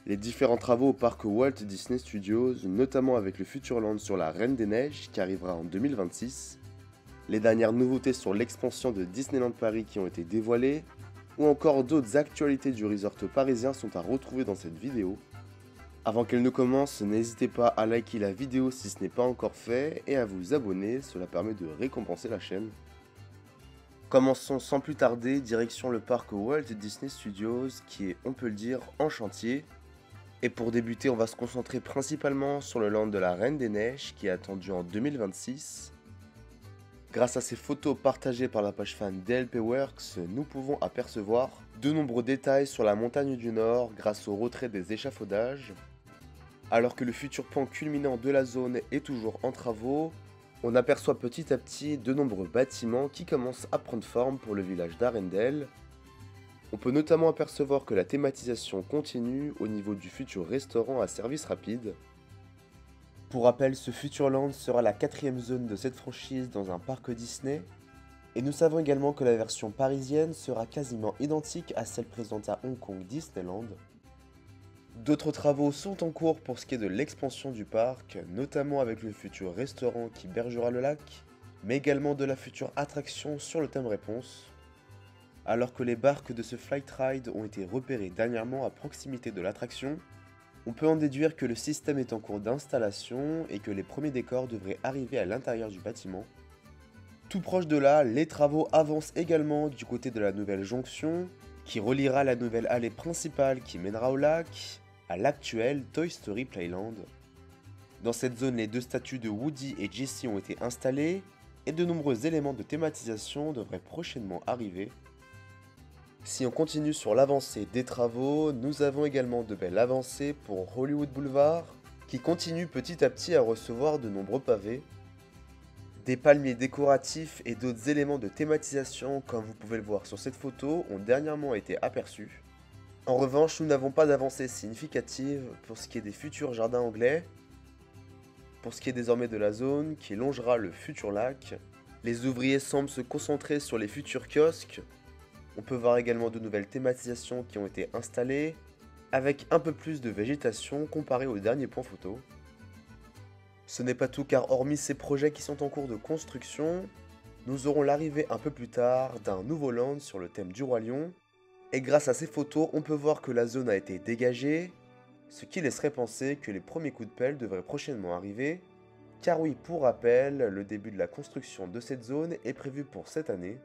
Les différents travaux au parc Walt Disney Studios, notamment avec le Futureland sur la Reine des Neiges qui arrivera en 2026, les dernières nouveautés sur l'expansion de Disneyland Paris qui ont été dévoilées, ou encore d'autres actualités du resort parisien sont à retrouver dans cette vidéo. Avant qu'elle ne commence, n'hésitez pas à liker la vidéo si ce n'est pas encore fait et à vous abonner, cela permet de récompenser la chaîne. Commençons sans plus tarder, direction le parc Walt Disney Studios qui est, on peut le dire, en chantier. Et pour débuter, on va se concentrer principalement sur le land de la Reine des Neiges qui est attendu en 2026. Grâce à ces photos partagées par la page fan DLP Works, nous pouvons apercevoir de nombreux détails sur la montagne du Nord grâce au retrait des échafaudages. Alors que le futur pan culminant de la zone est toujours en travaux, on aperçoit petit à petit de nombreux bâtiments qui commencent à prendre forme pour le village d'Arendelle. On peut notamment apercevoir que la thématisation continue au niveau du futur restaurant à service rapide. Pour rappel, ce Futureland sera la 4e zone de cette franchise dans un parc Disney. Et nous savons également que la version parisienne sera quasiment identique à celle présente à Hong Kong Disneyland. D'autres travaux sont en cours pour ce qui est de l'expansion du parc, notamment avec le futur restaurant qui bergera le lac, mais également de la future attraction sur le thème réponse. Alors que les barques de ce Flight Ride ont été repérées dernièrement à proximité de l'attraction, on peut en déduire que le système est en cours d'installation et que les premiers décors devraient arriver à l'intérieur du bâtiment. Tout proche de là, les travaux avancent également du côté de la nouvelle jonction, qui reliera la nouvelle allée principale qui mènera au lac, à l'actuel Toy Story Playland. Dans cette zone, les 2 statues de Woody et Jessie ont été installées, et de nombreux éléments de thématisation devraient prochainement arriver. Si on continue sur l'avancée des travaux, nous avons également de belles avancées pour Hollywood Boulevard, qui continue petit à petit à recevoir de nombreux pavés. Des palmiers décoratifs et d'autres éléments de thématisation, comme vous pouvez le voir sur cette photo, ont dernièrement été aperçus. En revanche, nous n'avons pas d'avancée significative pour ce qui est des futurs jardins anglais. Pour ce qui est désormais de la zone qui longera le futur lac, les ouvriers semblent se concentrer sur les futurs kiosques. On peut voir également de nouvelles thématisations qui ont été installées, avec un peu plus de végétation comparé au dernier point photo. Ce n'est pas tout car hormis ces projets qui sont en cours de construction, nous aurons l'arrivée un peu plus tard d'un nouveau land sur le thème du Roi Lion, et grâce à ces photos on peut voir que la zone a été dégagée, ce qui laisserait penser que les premiers coups de pelle devraient prochainement arriver, car oui, pour rappel, le début de la construction de cette zone est prévu pour cette année.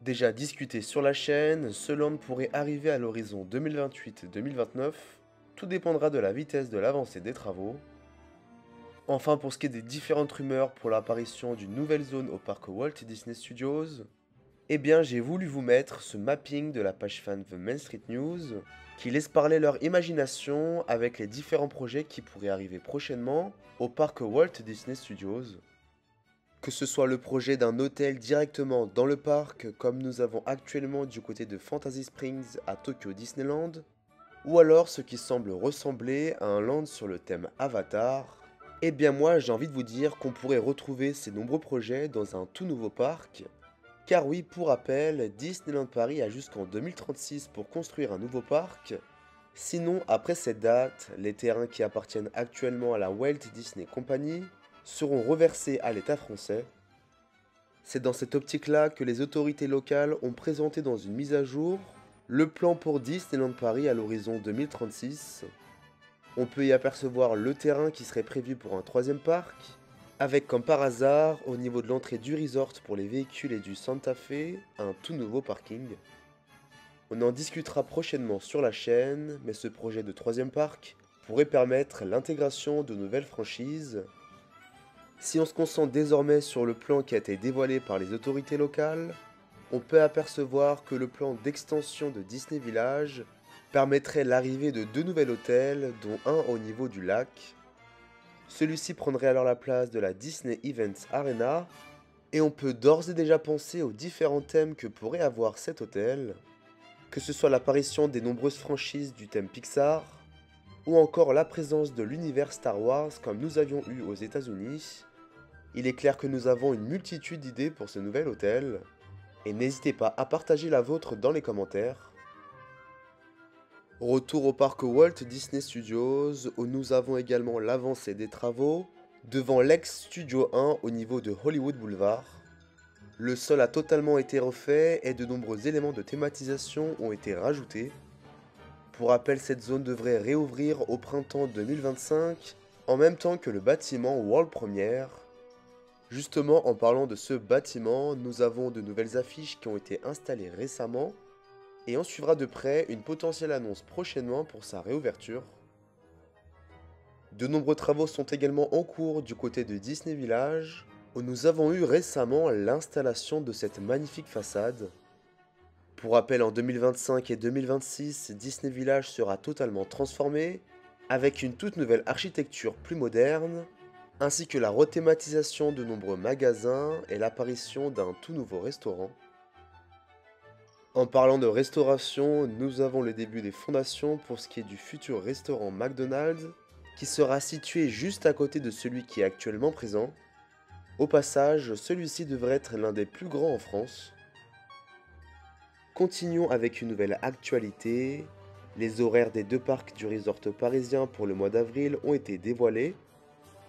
Déjà discuté sur la chaîne, ce land pourrait arriver à l'horizon 2028-2029, tout dépendra de la vitesse de l'avancée des travaux. Enfin, pour ce qui est des différentes rumeurs pour l'apparition d'une nouvelle zone au parc Walt Disney Studios, eh bien j'ai voulu vous mettre ce mapping de la page fan The Main Street News, qui laisse parler leur imagination avec les différents projets qui pourraient arriver prochainement au parc Walt Disney Studios. Que ce soit le projet d'un hôtel directement dans le parc comme nous avons actuellement du côté de Fantasy Springs à Tokyo Disneyland, ou alors ce qui semble ressembler à un land sur le thème Avatar, eh bien moi j'ai envie de vous dire qu'on pourrait retrouver ces nombreux projets dans un tout nouveau parc, car oui, pour rappel, Disneyland Paris a jusqu'en 2036 pour construire un nouveau parc. Sinon, après cette date, les terrains qui appartiennent actuellement à la Walt Disney Company seront reversés à l'État français. C'est dans cette optique-là que les autorités locales ont présenté dans une mise à jour le plan pour Disneyland Paris à l'horizon 2036. On peut y apercevoir le terrain qui serait prévu pour un 3e parc, avec comme par hasard, au niveau de l'entrée du resort pour les véhicules et du Santa Fe, un tout nouveau parking. On en discutera prochainement sur la chaîne, mais ce projet de 3e parc pourrait permettre l'intégration de nouvelles franchises. Si on se concentre désormais sur le plan qui a été dévoilé par les autorités locales, on peut apercevoir que le plan d'extension de Disney Village permettrait l'arrivée de 2 nouveaux hôtels, dont un au niveau du lac. Celui-ci prendrait alors la place de la Disney Events Arena, et on peut d'ores et déjà penser aux différents thèmes que pourrait avoir cet hôtel, que ce soit l'apparition des nombreuses franchises du thème Pixar, ou encore la présence de l'univers Star Wars comme nous avions eu aux États-Unis. Il est clair que nous avons une multitude d'idées pour ce nouvel hôtel, et n'hésitez pas à partager la vôtre dans les commentaires. Retour au parc Walt Disney Studios, où nous avons également l'avancée des travaux, devant l'ex-Studio 1 au niveau de Hollywood Boulevard. Le sol a totalement été refait et de nombreux éléments de thématisation ont été rajoutés. Pour rappel, cette zone devrait réouvrir au printemps 2025, en même temps que le bâtiment World Premiere. Justement, en parlant de ce bâtiment, nous avons de nouvelles affiches qui ont été installées récemment, et on suivra de près une potentielle annonce prochainement pour sa réouverture. De nombreux travaux sont également en cours du côté de Disney Village, où nous avons eu récemment l'installation de cette magnifique façade. Pour rappel, en 2025 et 2026, Disney Village sera totalement transformé, avec une toute nouvelle architecture plus moderne, ainsi que la rethématisation de nombreux magasins et l'apparition d'un tout nouveau restaurant. En parlant de restauration, nous avons le début des fondations pour ce qui est du futur restaurant McDonald's, qui sera situé juste à côté de celui qui est actuellement présent. Au passage, celui-ci devrait être l'un des plus grands en France. Continuons avec une nouvelle actualité. Les horaires des deux parcs du resort parisien pour le mois d'avril ont été dévoilés.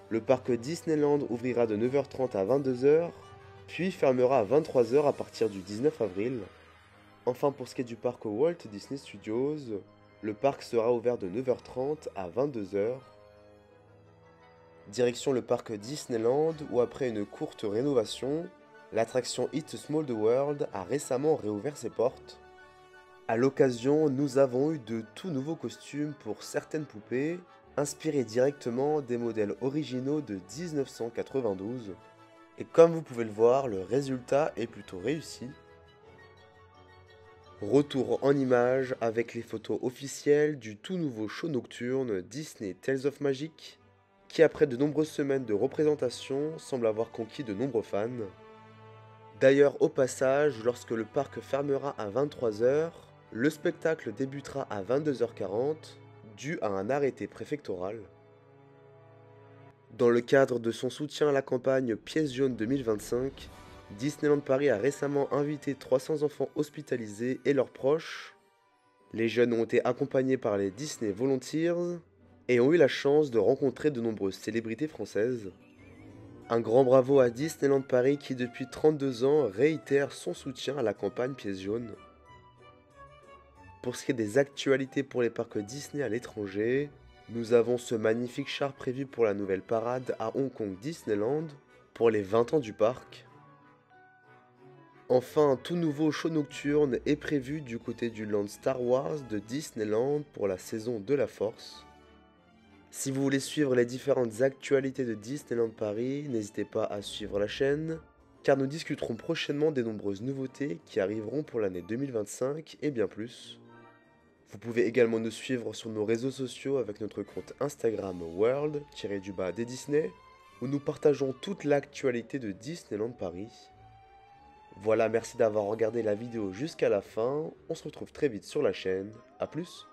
Le parc Disneyland ouvrira de 9h30 à 22h, puis fermera à 23h à partir du 19 avril. Enfin, pour ce qui est du parc Walt Disney Studios, le parc sera ouvert de 9h30 à 22h. Direction le parc Disneyland où après une courte rénovation, l'attraction It's Small the World a récemment réouvert ses portes. A l'occasion, nous avons eu de tout nouveaux costumes pour certaines poupées, inspirés directement des modèles originaux de 1992. Et comme vous pouvez le voir, le résultat est plutôt réussi. Retour en images avec les photos officielles du tout nouveau show nocturne Disney Tales of Magic, qui après de nombreuses semaines de représentation semble avoir conquis de nombreux fans. D'ailleurs, au passage, lorsque le parc fermera à 23h, le spectacle débutera à 22h40, dû à un arrêté préfectoral. Dans le cadre de son soutien à la campagne Pièce jaune 2025, Disneyland Paris a récemment invité 300 enfants hospitalisés et leurs proches. Les jeunes ont été accompagnés par les Disney Volunteers et ont eu la chance de rencontrer de nombreuses célébrités françaises. Un grand bravo à Disneyland Paris qui depuis 32 ans réitère son soutien à la campagne Pièce jaune. Pour ce qui est des actualités pour les parcs Disney à l'étranger, nous avons ce magnifique char prévu pour la nouvelle parade à Hong Kong Disneyland pour les 20 ans du parc. Enfin, un tout nouveau show nocturne est prévu du côté du land Star Wars de Disneyland pour la saison de la Force. Si vous voulez suivre les différentes actualités de Disneyland Paris, n'hésitez pas à suivre la chaîne, car nous discuterons prochainement des nombreuses nouveautés qui arriveront pour l'année 2025 et bien plus. Vous pouvez également nous suivre sur nos réseaux sociaux avec notre compte Instagram World-des Disney, où nous partageons toute l'actualité de Disneyland Paris. Voilà, merci d'avoir regardé la vidéo jusqu'à la fin, on se retrouve très vite sur la chaîne, à plus.